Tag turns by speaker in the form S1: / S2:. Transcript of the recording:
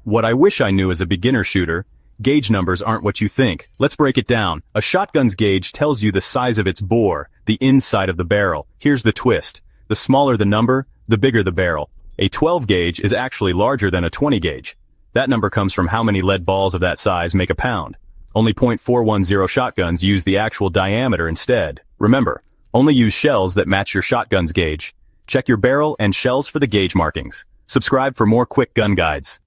S1: What I wish I knew as a beginner shooter, gauge numbers aren't what you think. Let's break it down. A shotgun's gauge tells you the size of its bore, the inside of the barrel. Here's the twist. The smaller the number, the bigger the barrel. A 12 gauge is actually larger than a 20 gauge. That number comes from how many lead balls of that size make a pound. Only .410 shotguns use the actual diameter instead. Remember, only use shells that match your shotgun's gauge. Check your barrel and shells for the gauge markings. Subscribe for more quick gun guides.